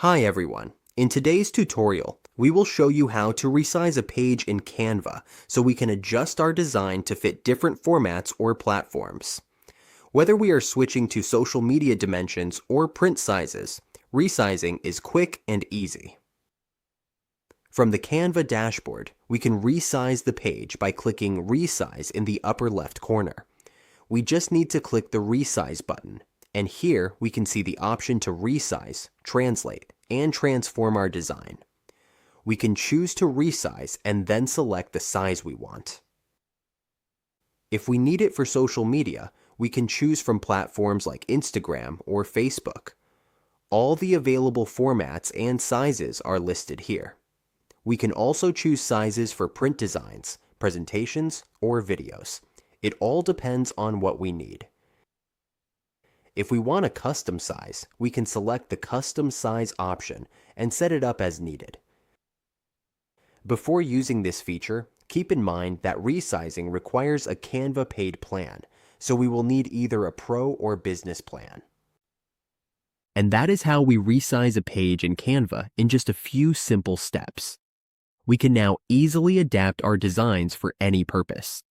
Hi everyone. In today's tutorial, we will show you how to resize a page in Canva so we can adjust our design to fit different formats or platforms. Whether we are switching to social media dimensions or print sizes, resizing is quick and easy. From the Canva dashboard, we can resize the page by clicking Resize in the upper left corner. We just need to click the Resize button, and here we can see the option to resize, translate, and transform our design. We can choose to resize and then select the size we want. If we need it for social media, we can choose from platforms like Instagram or Facebook. All the available formats and sizes are listed here. We can also choose sizes for print designs, presentations, or videos. It all depends on what we need. If we want a custom size, we can select the custom size option and set it up as needed. Before using this feature, keep in mind that resizing requires a Canva paid plan, so we will need either a pro or business plan. And that is how we resize a page in Canva in just a few simple steps. We can now easily adapt our designs for any purpose.